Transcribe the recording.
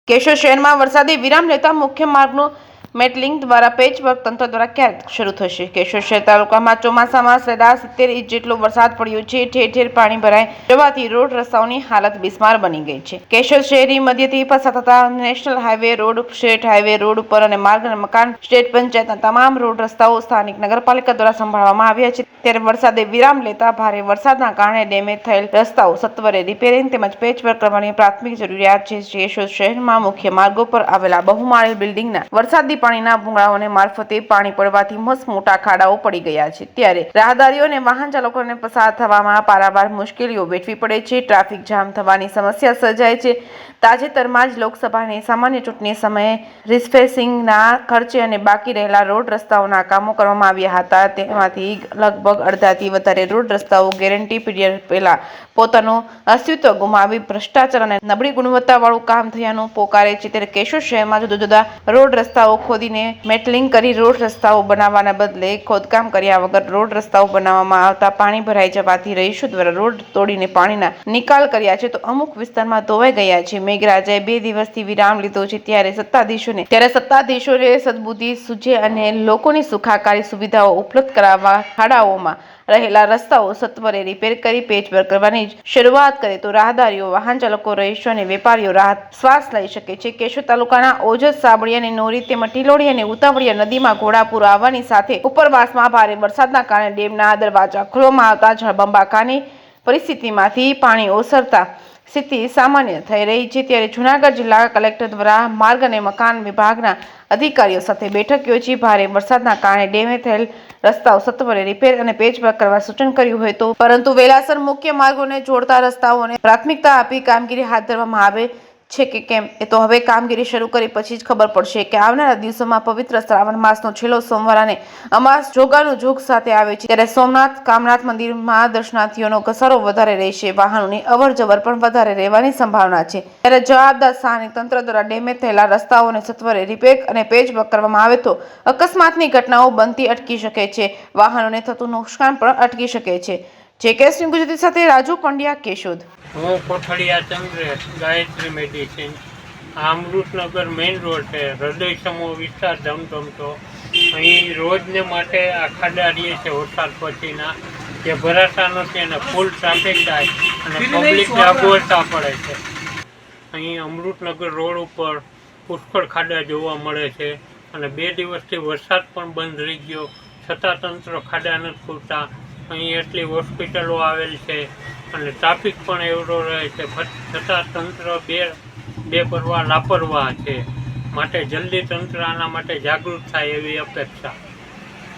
કેશોદ શહેરમાં વરસાદી વિરામ લેતા મુખ્ય માર્ગનું મેટલિંગ દ્વારા પેચવર્ક તંત્ર દ્વારા ક્યારે શરૂ થશે? કેશોદ શહેર તાલુકામાં ચોમાસામાં સરેરાશ 70 ઇંચ જેટલો વરસાદ પડ્યો છે. ઠેર ઠેર પાણી ભરાઈ જવાથી રોડ રસ્તાઓની હાલત બિસ્માર બની ગઈ છે. કેશોદ શહેરી મધ્યથી પસાર થતા national highway road, state highway road ઉપર અને માર્ગ અને મકાન સ્ટેટ પંચાયતના તમામ રોડ રસ્તાઓ સ્થાનિક નગરપાલિકા દ્વારા સંભાળવામાં આવ્યા છે. ત્યારે વરસાદે વિરામ લેતા ભારે વરસાદના કારણે ડેમેજ થયેલ રસ્તાઓ સત્વરે રિપેરિંગ તેમજ પેચવર્ક કરવાની પ્રાથમિક જરૂરિયાત છે. કેશોદ શહેરમાં મુખ્ય માર્ગો પર આવેલા બહુમાળી બિલ્ડિંગના વરસાદી પાણીના ભૂંગળાઓને મારફતે પાણી પડવાથી મસ્ત મોટા ખાડાઓ પડી ગયા છે. ત્યારે રાહદારીઓ અને વાહન ચાલકોને પસાર થવામાં પારાવાર મુશ્કેલીઓ વેઠવી પડે છે. ટ્રાફિક જામ થવાની સમસ્યા સર્જાય છે. તાજેતરમાં જ લોકસભાની સામાન્ય ચૂંટણી સમયે રિસફેસિંગના ખર્ચે અને બાકી રહેલા રોડ રસ્તાઓના કામો કરવામાં આવ્યા હતા. તેમાંથી લગભગ અડધાથી વધારે રોડ રસ્તાઓ ગેરંટી પીરિયડ પહેલા પોતાનું અસ્તિત્વ ગુમાવી ભ્રષ્ટાચાર અને નબળી ગુણવત્તાવાળું કામ થયાનું પોકારે છે. ત્યારે કેશોદ શહેરમાં જુદા જુદા રોડ રસ્તાઓ ખોદીને મેટલિંગ કરી રોડ રસ્તાઓ બનાવવાના બદલે ખોદકામ કર્યા વગર રોડ રસ્તાઓ બનાવવામાં આવતા પાણી ભરાઈ જવાથી રહીશો દ્વારા રોડ તોડીને પાણીના નિકાલ કર્યા છે, તો અમુક વિસ્તારમાં ધોવાઈ ગયા છે. મેઘરાજાએ 2 દિવસથી વિરામ લીધો છે. ત્યારે સત્તાધીશોને સદબુદ્ધિ સૂઝે અને લોકોની સુખાકારી સુવિધાઓ ઉપલબ્ધ કરાવવા ખાડાઓમાં રહેલા રસ્તાઓ સત્વરે રિપેર કરી પેચવર્ક કરવાની શરૂઆત કરે તો રાહદારીઓ, વાહન ચાલકો, રહીશો અને વેપારીઓ રાહત શ્વાસ લઈ શકે છે. કેશોદ તાલુકાના ઓજસ, સાબળિયા અને નોરી તેમજ ટીલોડી અને ઉતાવળિયા નદીમાં ઘોડાપૂર આવવાની સાથે ઉપરવાસમાં ભારે વરસાદના કારણે ડેમના દરવાજા ખોલવામાં આવતા જળબંબાકારની પરિસ્થિતિમાંથી પાણી ઓસરતા સ્થિતિ સામાન્ય થઈ રહી છે. ત્યારે જૂનાગઢ જિલ્લા કલેક્ટર દ્વારા માર્ગ અને મકાન વિભાગના અધિકારીઓ સાથે બેઠક યોજી ભારે વરસાદના કારણે ડેમેજ થયેલ રસ્તાઓ સત્વરે રિપેર અને પેચવર્ક કરવા સૂચન કર્યું હોય તો પરંતુ વેલાસર મુખ્ય માર્ગોને જોડતા રસ્તાઓને પ્રાથમિકતા આપી કામગીરી હાથ ધરવામાં આવે છે કે કેમ, એ તો હવે કામગીરી શરૂ કરી પછી જ ખબર પડશે કે આવનારા દિવસોમાં પવિત્ર શ્રાવણ માસનો છેલ્લો સોમવાર અને અમાસ જોગાનું જોગ સાથે આવે છે. ત્યારે સોમનાથ કામનાથ મંદિરમાં દર્શનાર્થીઓનો ઘસારો વધારે રહેશે. વાહનોની અવર જવર પણ વધારે રહેવાની સંભાવના છે. ત્યારે જવાબદાર સ્થાનિક તંત્ર દ્વારા ડેમેજ થયેલા રસ્તાઓને સત્વરે રિપેર અને પેચવર્ક કરવામાં આવે તો અકસ્માતની ઘટનાઓ બનતી અટકી શકે છે. વાહનોને થતું નુકસાન પણ અટકી શકે છે. જેકેએસ ન્યૂઝ ગુજરાતી સાથે રાજુ પંડ્યા, કેશોદ. હું Kothadiya Chandresh, Gayatri medicine. Amrutnagar main road છે, હૃદય સમૂહ વિસ્તાર ધમધમતો. અહીં રોજને માટે આ ખાડા રહીએ છે વરસાદ પછીના, જે ભરાતા નથી અને ફૂલ ટ્રાફિક થાય અને પબ્લિકને અગવડતા પડે છે. અહીં અમૃતનગર રોડ ઉપર પુષ્કળ ખાડા જોવા મળે છે અને 2 દિવસથી વરસાદ પણ બંધ રહી ગયો છતાં તંત્ર ખાડા નથી પૂરતા. અહીં એટલી હોસ્પિટલો આવેલ છે અને ટ્રાફિક પણ એવડો રહે છે, છતાં તંત્ર બેપરવાહ લાપરવાહ છે. માટે જલ્દી તંત્ર આના માટે જાગૃત થાય એવી અપેક્ષા.